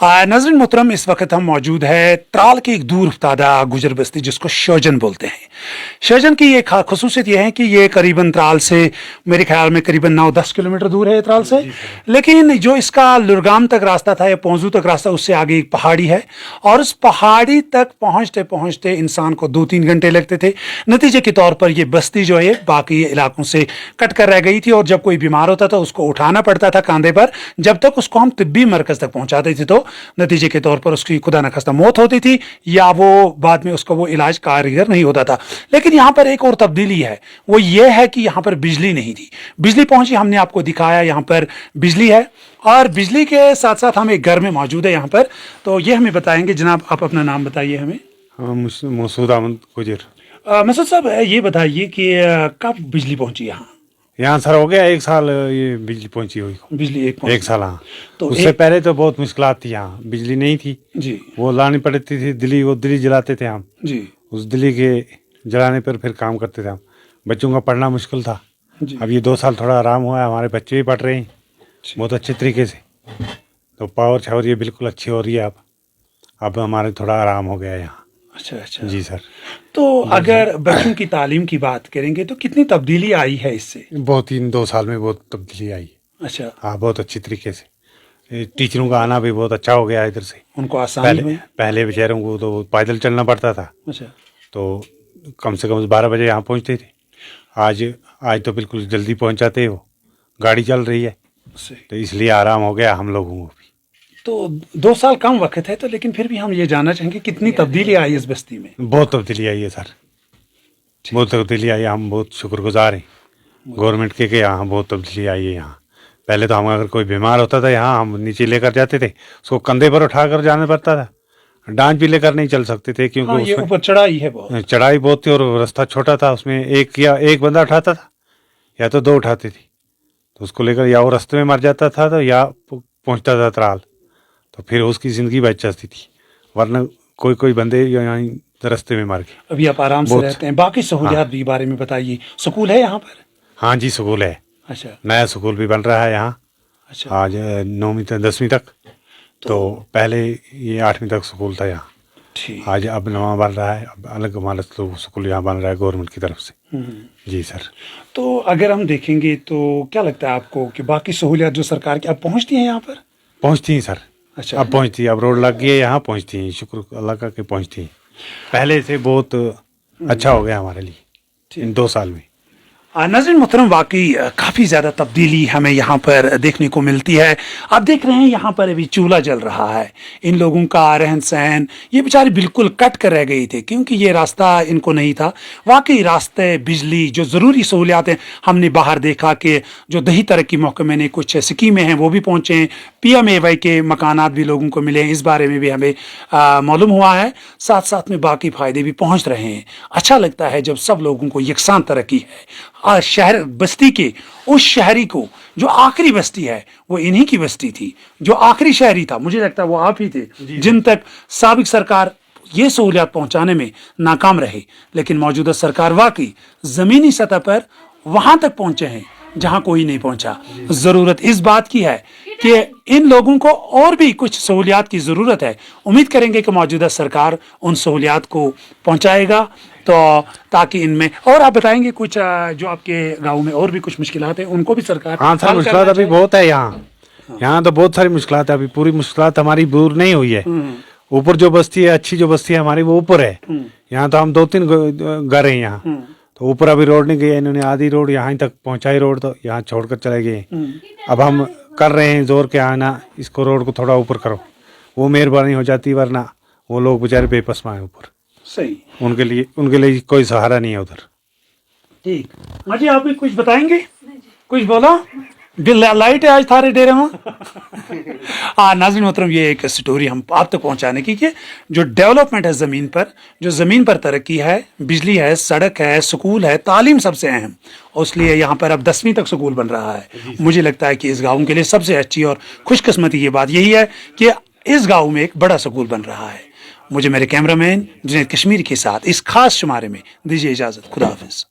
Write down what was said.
नाज़रीन मोहतरम, इस वक्त हम मौजूद है त्राल के एक दूर अफ्तादा गुजर बस्ती जिसको शोजन बोलते हैं। शोजन की एक खसूसियत यह है कि ये करीबन त्राल से मेरे ख्याल में करीबन 9-10 किलोमीटर दूर है त्राल से, लेकिन जो इसका लुरगाम तक रास्ता था या पौंजू तक रास्ता, उससे आगे एक पहाड़ी है और उस पहाड़ी तक पहुँचते पहुँचते इंसान को 2-3 घंटे लगते थे। नतीजे के तौर पर यह बस्ती जो है बाकी इलाकों से कट कर रह गई थी और जब कोई बीमार होता था उसको उठाना पड़ता था कांधे पर, जब तक उसको हम तिब्बी मरकज तक पहुंचाते थे तो नतीजे के तौर पर उसकी खुदा न खास्ता मौत होती थी या वो बाद में उसका वो इलाज कारगर नहीं होता था। लेकिन यहाँ पर एक और तब्दीली है, वो ये है कि यहाँ पर बिजली नहीं थी। बिजली पहुंची, हमने आपको दिखाया यहाँ पर बिजली है और बिजली के साथ साथ हम एक घर में मौजूद है यहाँ पर। तो ये हमें बताएंगे। जनाब, आप अपना नाम बताइए हमें। मसूद अहमद गुजर। मसूद साहब, ये बताइए कि कब बिजली पहुंची यहाँ? यहाँ सर हो गया 1 साल ये बिजली पहुंची हुई। बिजली एक साल, हाँ। तो उससे पहले तो बहुत मुश्किलात थी, यहाँ बिजली नहीं थी जी। वो लानी पड़ती थी दिल्ली, वो दिल्ली जलाते थे हम जी। उस दिल्ली के जलाने पर फिर काम करते थे हम। बच्चों का पढ़ना मुश्किल था जी। अब ये 2 साल थोड़ा आराम हुआ है, हमारे बच्चे भी पढ़ रहे हैं बहुत अच्छे तरीके से। तो पावर शावर ये बिल्कुल अच्छी हो रही है अब हमारे थोड़ा आराम हो गया है यहाँ। अच्छा जी सर। तो अगर बच्चों की तालीम की बात करेंगे तो कितनी तब्दीली आई है इससे? बहुत 2 साल में बहुत तब्दीली आई। अच्छा। हाँ, बहुत अच्छी तरीके से टीचरों का आना भी बहुत अच्छा हो गया इधर से। उनको आसानी हुई। पहले बेचारों को तो पैदल चलना पड़ता था। अच्छा। तो कम से कम 12 बजे यहाँ पहुँचते थे। आज तो बिल्कुल जल्दी पहुँच जाते हो, गाड़ी चल रही है तो इसलिए आराम हो गया हम लोगों को भी। तो 2 साल कम वक्त है तो, लेकिन फिर भी हम ये जानना चाहेंगे कितनी तब्दीली आई इस बस्ती में? बहुत तब्दीली आई है सर, बहुत तब्दीली आई है। हम बहुत शुक्रगुजार हैं गवर्नमेंट के यहाँ बहुत तब्दीली आई है यहाँ। पहले तो हम अगर कोई बीमार होता था यहाँ हम नीचे लेकर जाते थे, उसको कंधे पर उठा कर जाना पड़ता था। डांच भी लेकर नहीं चल सकते थे क्योंकि हाँ, ये ऊपर चढ़ाई है, बहुत चढ़ाई बहुत थी और रास्ता छोटा था। उसमें एक बंदा उठाता था या तो 2 उठाते थे, तो उसको लेकर या वो रास्ते में मर जाता था तो या पहुँचता था त्राल, तो फिर उसकी ज़िंदगी बच जाती थी। वरना कोई बंदे यहाँ रास्ते में मर गए। अभी आप आराम से रहते हैं। बाकी सहूलियात भी बारे में बताइए। स्कूल है यहाँ पर? हाँ जी, स्कूल है। अच्छा। नया स्कूल भी बन रहा है यहाँ। अच्छा। आज 9वीं तक 10वीं तक, तो पहले ये 8वीं तक स्कूल था यहाँ। ठीक। आज अब नवा बन रहा है, अब अलग हमारा तो स्कूल यहाँ बन रहा है गवर्नमेंट की तरफ से। जी सर। तो अगर हम देखेंगे तो क्या लगता है आपको कि बाकी सहूलियात जो सरकार की अब पहुँचती हैं यहाँ पर? पहुँचती हैं सर। अच्छा। अब पहुँचती है, अब रोड लग गई है यहाँ, पहुँचती हैं, शुक्र अल्लाह का कि पहुँचती हैं। पहले से बहुत अच्छा हो गया हमारे लिए इन 2 साल में। नाज़रीन मोहतरम, वाकई काफ़ी ज़्यादा तब्दीली हमें यहाँ पर देखने को मिलती है। आप देख रहे हैं यहाँ पर अभी चूल्हा जल रहा है। इन लोगों का रहन सहन, ये बेचारे बिल्कुल कट कर रह गई थे क्योंकि ये रास्ता इनको नहीं था। वाकई रास्ते, बिजली, जो ज़रूरी सहूलियात हैं, हमने बाहर देखा कि जो दही तरक्की महकमे ने कुछ स्कीमें हैं वो भी पहुँचे हैं। PMAY के मकानात भी लोगों को मिले हैं, इस बारे में भी हमें मालूम हुआ है। साथ साथ में बाकी फ़ायदे भी पहुँच रहे हैं। अच्छा लगता है जब सब लोगों को यकसान तरक्की है। शहर बस्ती के उस शहरी को, जो आखिरी बस्ती है वो इन्हीं की बस्ती थी, जो आखिरी शहरी था मुझे लगता है वो आप ही थे जिन तक साबिक सरकार ये सहूलियात पहुंचाने में नाकाम रहे। लेकिन मौजूदा सरकार वाकई ज़मीनी सतह पर वहां तक पहुंचे हैं जहां कोई नहीं पहुंचा। ज़रूरत इस बात की है कि इन लोगों को और भी कुछ सहूलियात की ज़रूरत है। उम्मीद करेंगे कि मौजूदा सरकार उन सहूलियात को पहुंचाएगा, तो ताकि इनमें, और आप बताएंगे कुछ जो आपके गांव में और भी कुछ मुश्किलात हैं उनको भी सरकार। हाँ सर, मुश्किलात अभी बहुत है यहाँ तो बहुत सारी मुश्किलात है। अभी पूरी मुश्किलात हमारी दूर नहीं हुई है। ऊपर जो बस्ती है, अच्छी जो बस्ती है हमारी, वो ऊपर है। यहाँ तो हम 2-3 घर हैं यहाँ, तो ऊपर अभी रोड नहीं गई है। इन्होंने आधी रोड यहाँ तक पहुँचाई, रोड तो यहाँ छोड़कर चले गए। अब हम कर रहे हैं जोर के आना, इसको रोड को थोड़ा ऊपर करो, वो मेहरबानी हो जाती, वरना वो लोग बेचारे बेपसमा है ऊपर। सही, उनके लिए कोई सहारा नहीं है उधर। ठीक। माँ जी, आप भी कुछ बताएंगे? कुछ बोलो। लाइट है आज थारे डेरे में। नाज़रीन मोहतरम, ये एक स्टोरी हम आप तक पहुंचाने की कि जो डेवलपमेंट है ज़मीन पर, जो ज़मीन पर तरक्की है, बिजली है, सड़क है, स्कूल है, तालीम सबसे अहम, और इसलिए यहाँ पर अब 10वीं तक स्कूल बन रहा है। मुझे लगता है कि इस गाँव के लिए सबसे अच्छी और खुशकिस्मती ये बात यही है कि इस गाँव में एक बड़ा स्कूल बन रहा है। मुझे मेरे कैमरामैन जुनैद कश्मीरी के साथ इस खास शुमारे में दीजिए इजाज़त। खुदा हाफिज़।